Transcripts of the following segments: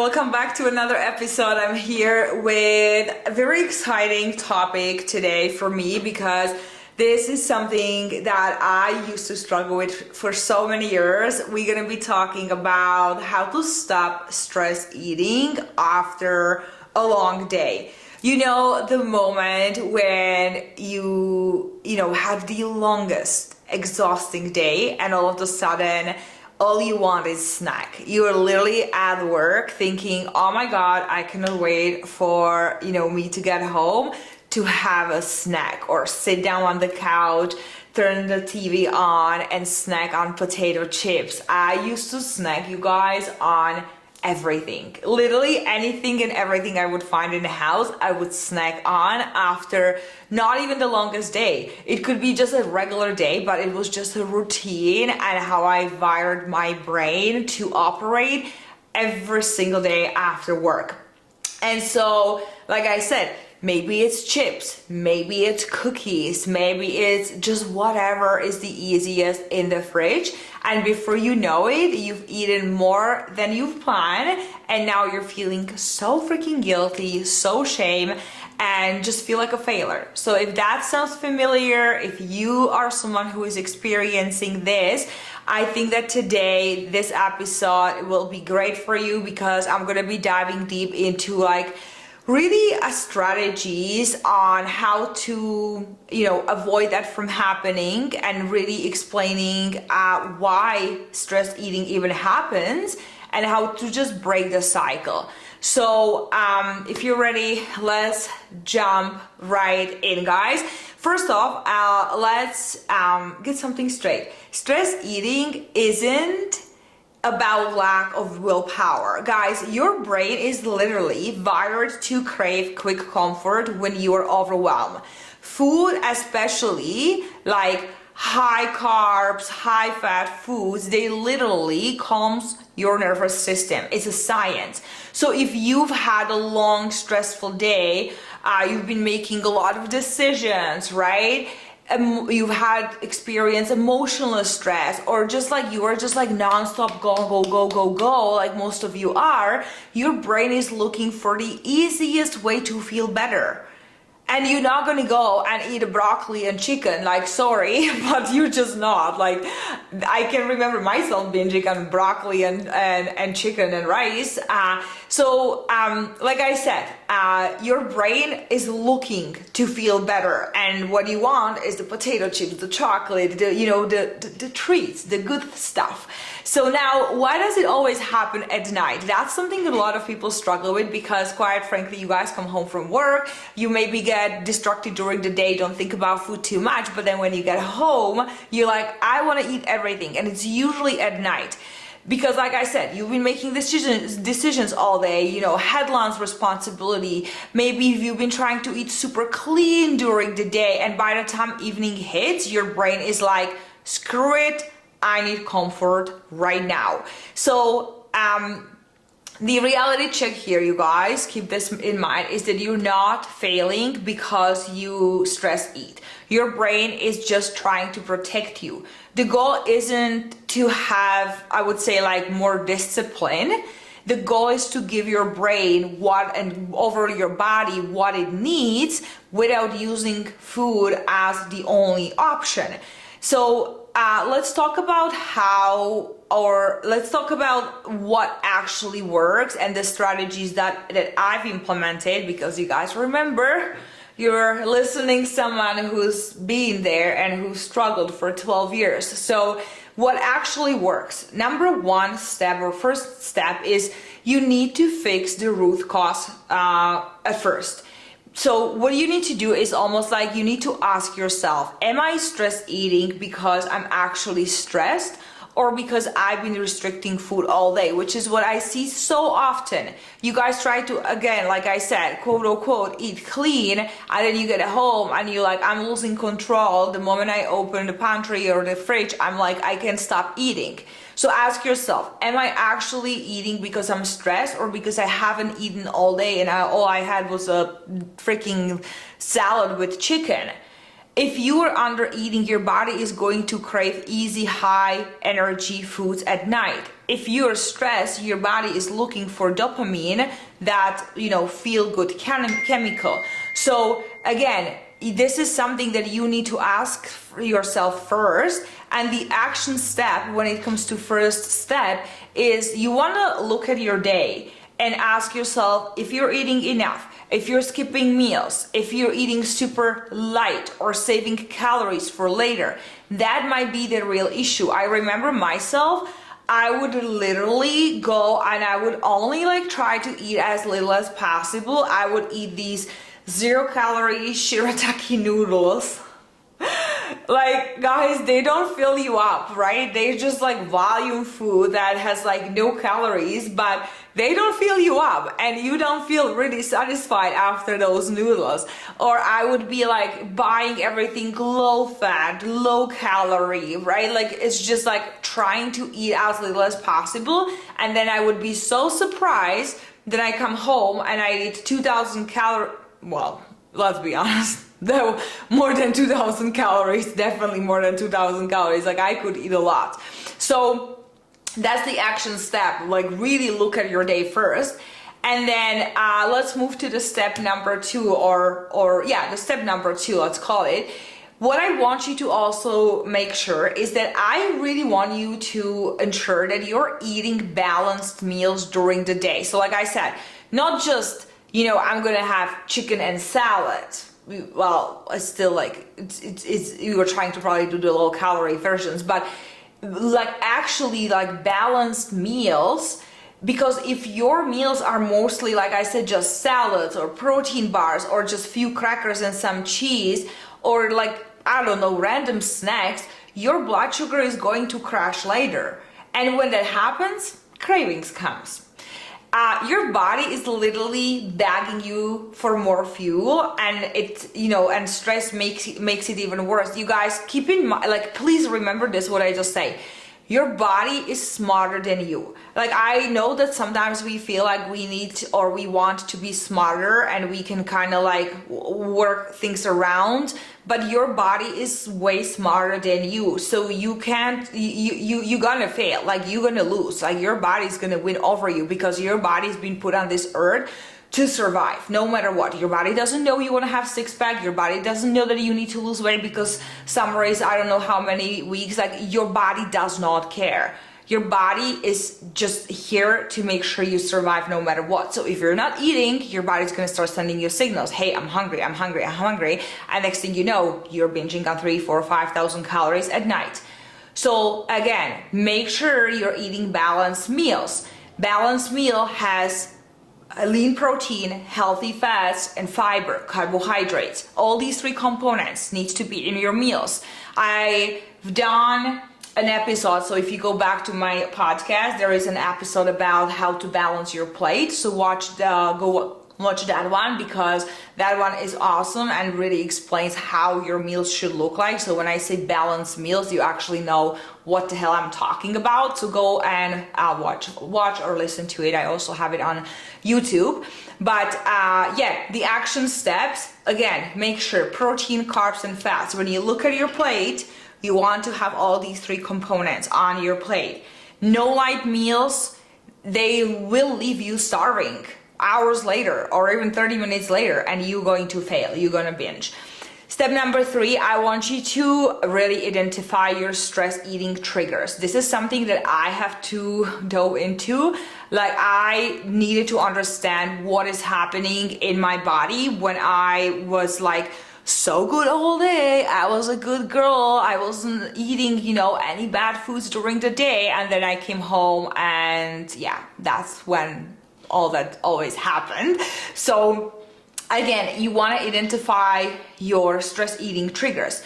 welcome back to another episode. I'm here with a very exciting topic today for me because this is something that I used to struggle with for so many years. We're gonna be talking about how to stop stress eating after a long day. You know, the moment when you have the longest exhausting day and all of a sudden all you want is snack. You're literally at work thinking, oh my God, I cannot wait for, me to get home to have a snack, or sit down on the couch, turn the TV on and snack on potato chips. I used to snack, you guys, on everything. Literally anything and everything I would find in the house, I would snack on after not even the longest day. It could be just a regular day, but it was just a routine and how I wired my brain to operate every single day after work. And so, like I said, maybe it's chips, maybe it's cookies, maybe it's just whatever is the easiest in the fridge. And before you know it, you've eaten more than you've planned. And now you're feeling so freaking guilty, so shame, and just feel like a failure. So if that sounds familiar, if you are someone who is experiencing this, I think that today, this episode will be great for you because I'm gonna be diving deep into really strategies on how to avoid that from happening, and really explaining why stress eating even happens and how to just break the cycle. So if you're ready, let's jump right in, guys. First off, let's get something straight. Stress eating isn't about lack of willpower. Guys, your brain is literally wired to crave quick comfort when you are overwhelmed. Food, especially like high carbs, high fat foods, they literally calms your nervous system. It's a science. So if you've had a long, stressful day, you've been making a lot of decisions, right? You've had experienced emotional stress, or just like you are just like nonstop go, like most of you are, your brain is looking for the easiest way to feel better. And you're not gonna go and eat a broccoli and chicken, sorry, but you're just not. I can remember myself binging on broccoli and chicken and rice. Like I said, your brain is looking to feel better, and what you want is the potato chips, the chocolate, the treats, the good stuff. So now, why does it always happen at night? That's something that a lot of people struggle with because, quite frankly, you guys come home from work, you maybe get distracted during the day, don't think about food too much, but then when you get home, you're like, I want to eat everything, and it's usually at night. Because like I said, you've been making decisions all day, headlines, responsibility. Maybe you've been trying to eat super clean during the day, and by the time evening hits, your brain is like, screw it, I need comfort right now. So the reality check here, you guys, keep this in mind, is that you're not failing because you stress eat. Your brain is just trying to protect you. The goal isn't to have, I would say, more discipline. The goal is to give your brain over your body what it needs without using food as the only option. So let's talk about let's talk about what actually works and the strategies that I've implemented, because you guys remember, you're listening to someone who's been there and who struggled for 12 years. So what actually works? Number one step, or first step, is you need to fix the root cause at first. So what you need to do is almost like you need to ask yourself, am I stress eating because I'm actually stressed, or because I've been restricting food all day, which is what I see so often. You guys try to, again, like I said, quote unquote, eat clean, and then you get home and you're like, I'm losing control. The moment I open the pantry or the fridge, I'm like, I can't stop eating. So ask yourself, am I actually eating because I'm stressed, or because I haven't eaten all day and all I had was a freaking salad with chicken? If you are under eating, your body is going to crave easy, high energy foods at night. If you're stressed, your body is looking for dopamine, that, feel good chemical. So again, this is something that you need to ask yourself first. And the action step, when it comes to first step, is you want to look at your day and ask yourself if you're eating enough, if you're skipping meals, if you're eating super light or saving calories for later. That might be the real issue. I remember myself, I would literally go and I would only try to eat as little as possible. I would eat these 0-calorie shirataki noodles. Guys, they don't fill you up, right? They just volume food that has no calories, but they don't fill you up and you don't feel really satisfied after those noodles. Or I would be buying everything low fat, low calorie, right? It's just trying to eat as little as possible. And then I would be so surprised that I come home and I eat 2,000 calories. Well, let's be honest. Though more than 2,000 calories, definitely more than 2,000 calories. I could eat a lot. So that's the action step. Really look at your day first. And then let's move to the step number 2 the step number 2, let's call it. What I want you to also make sure is that I really want you to ensure that you're eating balanced meals during the day. So like I said, not just, I'm going to have chicken and salad. Well, it's still it's you were trying to probably do the low calorie versions, but actually balanced meals. Because if your meals are mostly, like I said, just salads or protein bars or just few crackers and some cheese or I don't know, random snacks, your blood sugar is going to crash later. And when that happens, cravings comes. Your body is literally begging you for more fuel, and and stress makes it even worse. You guys, keep in mind, please remember this, what I just say. Your body is smarter than you. I know that sometimes we feel we need or we want to be smarter and we can kind of work things around, but your body is way smarter than you. So you can't, you're gonna fail, you're gonna lose, your body's gonna win over you because your body's been put on this earth to survive no matter what. Your body doesn't know you want to have six-pack. Your body doesn't know that you need to lose weight because summer is I don't know how many weeks. Your body does not care. Your body is just here to make sure you survive no matter what. So if you're not eating, your body's going to start sending you signals. Hey, I'm hungry, I'm hungry, I'm hungry. And next thing you know, you're binging on 3, 4, 5,000 calories at night. So again, make sure you're eating balanced meals. Balanced meal has a lean protein, healthy fats, and fiber, carbohydrates. All these 3 components needs to be in your meals. I've done an episode, so if you go back to my podcast, there is an episode about how to balance your plate. So go watch that one because that one is awesome and really explains how your meals should look like. So when I say balanced meals, you actually know what the hell I'm talking about. So go and watch or listen to it. I also have it on YouTube. But the action steps, again, make sure protein, carbs, and fats. When you look at your plate, you want to have all these 3 components on your plate. No light meals, they will leave you starving hours later or even 30 minutes later, and you're going to fail. You're going to binge. Step number 3, I want you to really identify your stress eating triggers. This is something that I have to dive into. I needed to understand what is happening in my body when I was so good all day. I was a good girl. I wasn't eating, any bad foods during the day. And then I came home and that's when all that always happened. So again, you want to identify your stress eating triggers.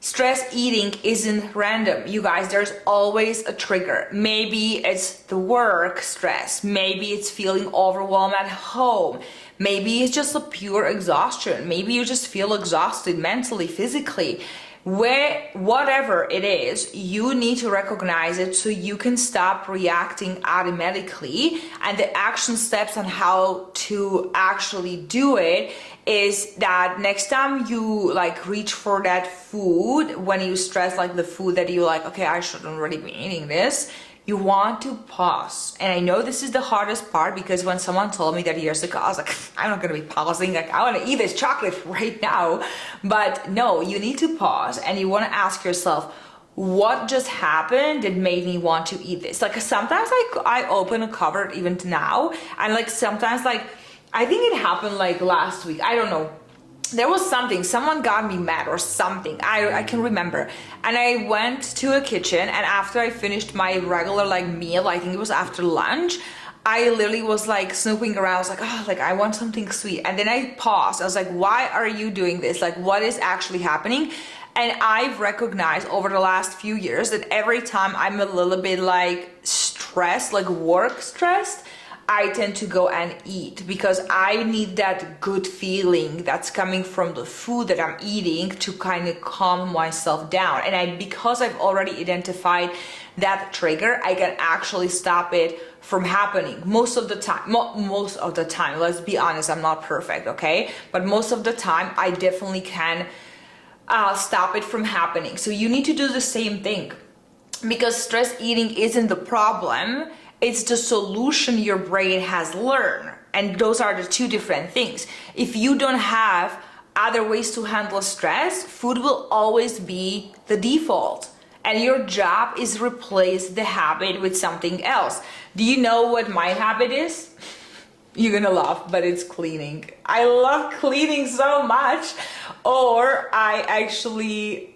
Stress eating isn't random. You guys, there's always a trigger. Maybe it's the work stress. Maybe it's feeling overwhelmed at home. Maybe it's just a pure exhaustion. Maybe you just feel exhausted mentally, physically. Whatever it is, you need to recognize it so you can stop reacting automatically. And the action steps on how to actually do it is that next time you like reach for that food, when you stress like the food that you like, okay, I shouldn't really be eating this, you want to pause. And I know this is the hardest part, because when someone told me that years ago, I was like, I'm not gonna be pausing, like I wanna eat this chocolate right now. But no, you need to pause and you wanna ask yourself, what just happened that made me want to eat this? Like sometimes like I open a cupboard even now, and like sometimes like, I think it happened like last week, I don't know, there was something, someone got me mad or something, I can remember, and I went to a kitchen, and after I finished my regular like meal, I think it was after lunch, I literally was like snooping around. I was like, oh, like I want something sweet. And then I paused. I was like, why are you doing this? Like, what is actually happening? And I've recognized over the last few years that every time I'm a little bit like stressed, like work stressed, I tend to go and eat, because I need that good feeling that's coming from the food that I'm eating to kind of calm myself down. And because I've already identified that trigger, I can actually stop it from happening most of the time. Most of the time, let's be honest, I'm not perfect, okay? But most of the time, I definitely can stop it from happening. So you need to do the same thing, because stress eating isn't the problem. It's the solution your brain has learned. And those are the two different things. If you don't have other ways to handle stress, food will always be the default. And your job is replace the habit with something else. Do you know what my habit is? You're gonna laugh, but it's cleaning. I love cleaning so much. Or I actually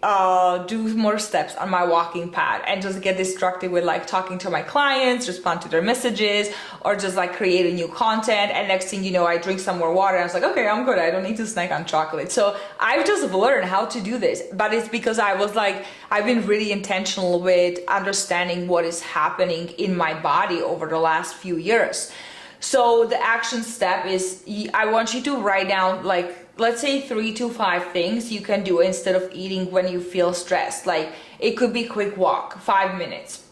do more steps on my walking pad and just get distracted with like talking to my clients, respond to their messages, or just like create a new content. And next thing you know, I drink some more water and I was like, okay, I'm good. I don't need to snack on chocolate. So I've just learned how to do this, but it's because I was like, I've been really intentional with understanding what is happening in my body over the last few years. So the action step is, I want you to write down like, let's say 3 to 5 things you can do instead of eating when you feel stressed. Like it could be quick walk, 5 minutes.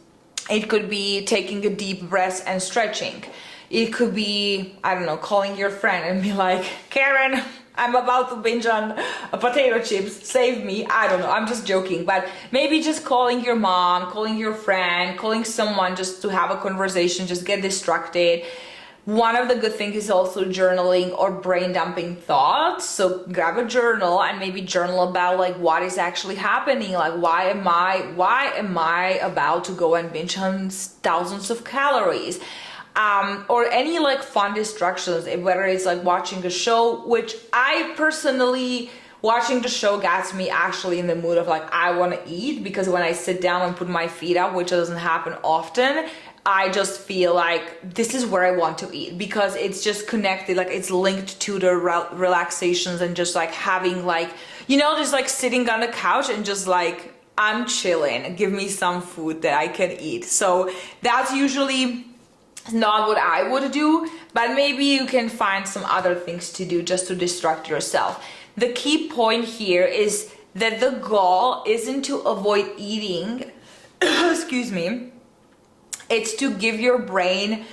It could be taking a deep breath and stretching. It could be, I don't know, calling your friend and be like, Karen, I'm about to binge on potato chips, save me. I don't know, I'm just joking. But maybe just calling your mom, calling your friend, calling someone just to have a conversation, just get distracted. One of the good things is also journaling or brain dumping thoughts. So grab a journal and maybe journal about like what is actually happening. Like why am I about to go and binge on thousands of calories? Or any like fun distractions, whether it's like watching a show, which I personally, watching the show gets me actually in the mood of like, I want to eat, because when I sit down and put my feet up, which doesn't happen often, I just feel like this is where I want to eat, because it's just connected, like it's linked to the relaxations and just like having like, you know, just like sitting on the couch and just like, I'm chilling, give me some food that I can eat. So that's usually not what I would do, but maybe you can find some other things to do just to distract yourself. The key point here is that the goal isn't to avoid eating, excuse me, it's to give your brain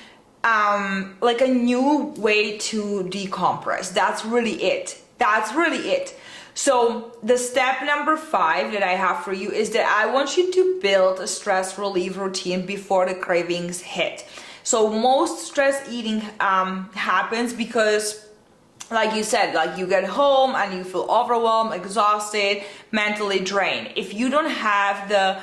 like a new way to decompress. That's really it. That's really it. So the step number 5 that I have for you is that I want you to build a stress relief routine before the cravings hit. So most stress eating happens because, like you said, like you get home and you feel overwhelmed, exhausted, mentally drained. If you don't have the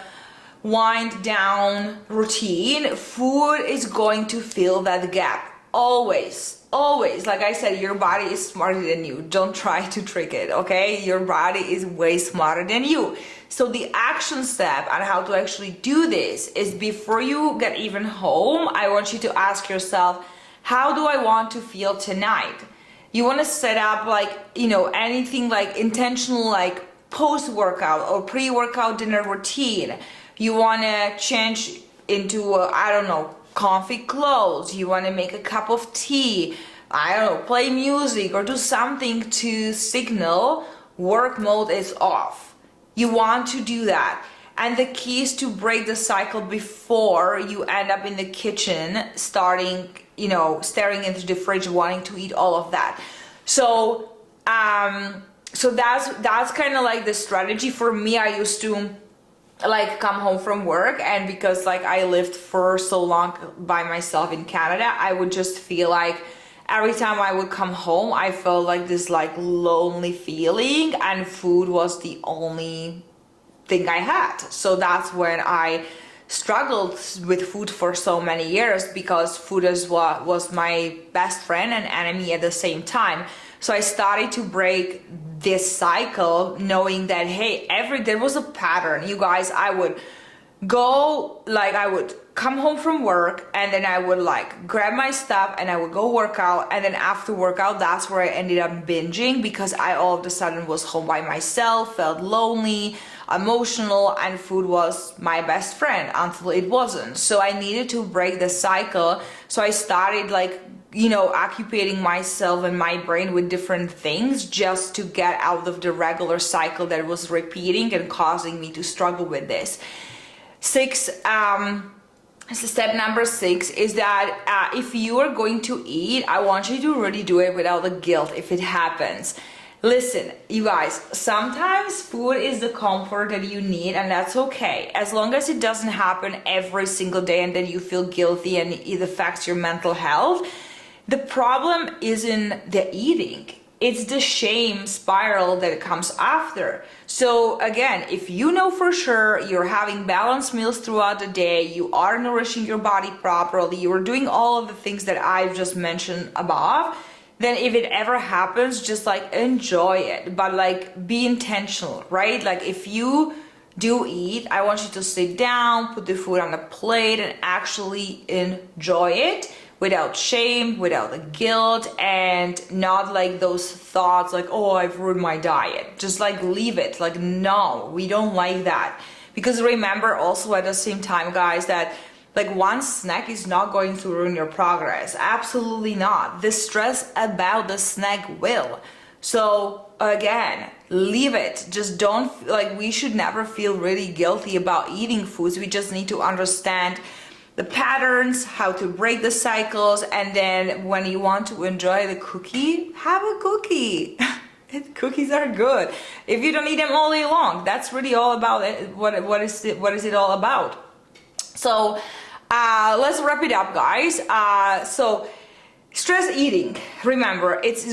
wind down routine, food is going to fill that gap. Always, always. Like I said, your body is smarter than you. Don't try to trick it, okay? Your body is way smarter than you. So the action step on how to actually do this is, before you get even home, I want you to ask yourself, how do I want to feel tonight? You want to set up like, you know, anything like intentional, like post-workout or pre-workout dinner routine. You want to change into, I don't know, comfy clothes. You want to make a cup of tea. I don't know, play music or do something to signal work mode is off. You want to do that. And the key is to break the cycle before you end up in the kitchen, starting, you know, staring into the fridge, wanting to eat all of that. So So that's kind of like the strategy for me. I used to like come home from work, and because like I lived for so long by myself in Canada, I would just feel like every time I would come home, I felt like this like lonely feeling, and food was the only thing I had. So that's when I struggled with food for so many years, because food is what was my best friend and enemy at the same time. So I started to break this cycle, knowing that hey, there was a pattern, you guys. I would come home from work, and then I would like grab my stuff and I would go work out, and then after workout, that's where I ended up binging, because I all of a sudden was home by myself, felt lonely, emotional, and food was my best friend until it wasn't. So I needed to break the cycle. So I started like, occupating myself and my brain with different things just to get out of the regular cycle that was repeating and causing me to struggle with this. Step number 6 is that if you are going to eat, I want you to really do it without the guilt if it happens. Listen, you guys, sometimes food is the comfort that you need, and that's okay. As long as it doesn't happen every single day and then you feel guilty and it affects your mental health. The problem isn't the eating. It's the shame spiral that comes after. So again, if you know for sure you're having balanced meals throughout the day, you are nourishing your body properly, you're doing all of the things that I've just mentioned above, then if it ever happens, just like enjoy it, but like be intentional, right? Like if you do eat, I want you to sit down, put the food on the plate, and actually enjoy it without shame, without the guilt, and not like those thoughts like, oh, I've ruined my diet. Just like leave it. Like, no, we don't like that. Because remember also at the same time, guys, that like one snack is not going to ruin your progress. Absolutely not. The stress about the snack will. So again, leave it. Just don't, like, we should never feel really guilty about eating foods. We just need to understand the patterns, how to break the cycles, and then when you want to enjoy the cookie, have a cookie. Cookies are good. If you don't eat them all day long, that's really all about it. What is it all about? So let's wrap it up, guys. So stress eating, remember, it's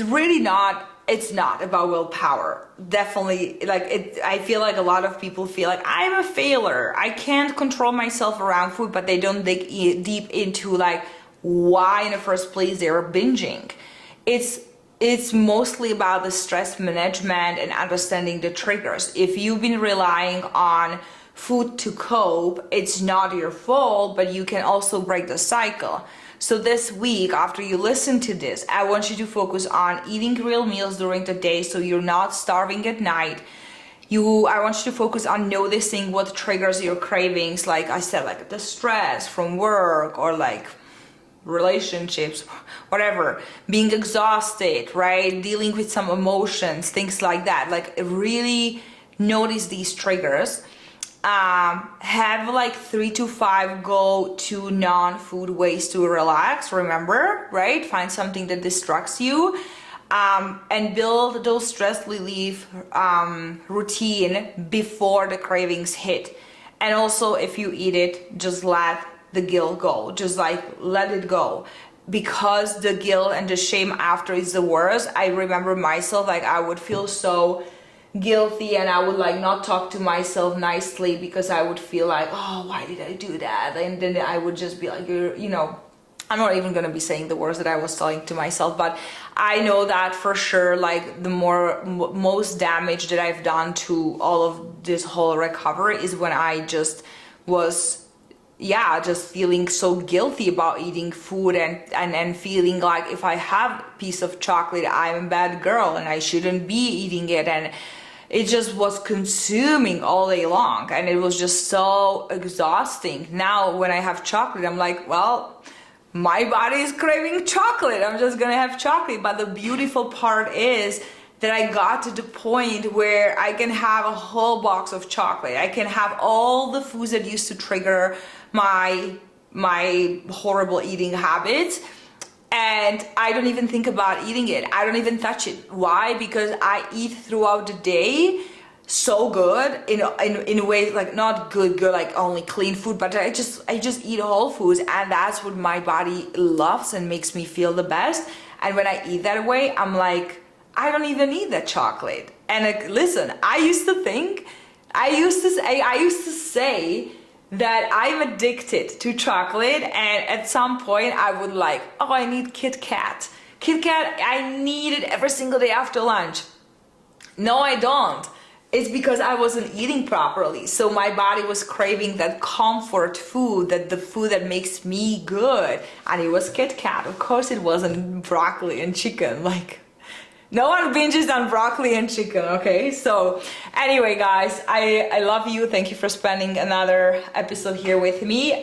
not about willpower. Definitely, I feel like a lot of people feel like I'm a failure, I can't control myself around food, but they don't dig deep into like why in the first place they're binging. It's mostly about the stress management and understanding the triggers. If you've been relying on food to cope, it's not your fault, but you can also break the cycle. So this week, after you listen to this, I want you to focus on eating real meals during the day so you're not starving at night. I want you to focus on noticing what triggers your cravings, like I said, like the stress from work or like relationships, whatever, being exhausted, right? Dealing with some emotions, things like that. Like really notice these triggers. Have like 3 to 5 go-to non-food ways to relax, remember, right? Find something that distracts you, and build those stress relief routine before the cravings hit. And also, if you eat it, just let the guilt go, just like let it go, because the guilt and the shame after is the worst. I remember myself, like I would feel so guilty and I would like not talk to myself nicely because I would feel like, oh, why did I do that? And then I would just be like, I'm not even gonna be saying the words that I was telling to myself, but I know that for sure, like the most damage that I've done to all of this whole recovery is when I just was just feeling so guilty about eating food and feeling like if I have a piece of chocolate, I'm a bad girl and I shouldn't be eating it. And it just was consuming all day long and it was just so exhausting. Now when I have chocolate, I'm like, well, my body is craving chocolate, I'm just gonna have chocolate. But the beautiful part is that I got to the point where I can have a whole box of chocolate. I can have all the foods that used to trigger my horrible eating habits and I don't even think about eating it. I don't even touch it. Why? Because I eat throughout the day so good in ways like not good like only clean food, but I just eat whole foods, and that's what my body loves and makes me feel the best. And when I eat that way, I'm like, I don't even need that chocolate. And like, listen, I used to say that I'm addicted to chocolate, and at some point I would like, oh, I need Kit Kat. Kit Kat, I need it every single day after lunch. No, I don't. It's because I wasn't eating properly. So my body was craving that comfort food, that the food that makes me good. And it was Kit Kat. Of course it wasn't broccoli and chicken. Like, no one binges on broccoli and chicken, okay? So anyway, guys, I love you. Thank you for spending another episode here with me.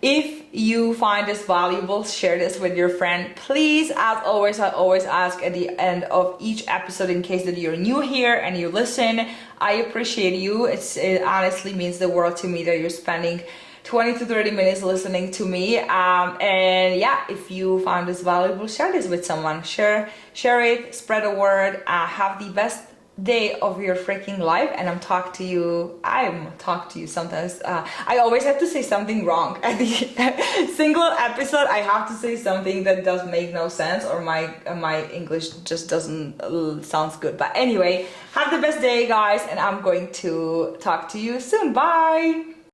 If you find this valuable, share this with your friend. Please, as always, I always ask at the end of each episode, in case that you're new here and you listen, I appreciate you. It honestly means the world to me that you're spending 20 to 30 minutes listening to me. And yeah, if you found this valuable, share this with someone. Share it, spread the word. Have the best day of your freaking life, and I'm talk to you sometimes. I always have to say something wrong at the single episode. I have to say something that does make no sense, or my English just doesn't sounds good. But anyway, have the best day, guys, and I'm going to talk to you soon. Bye.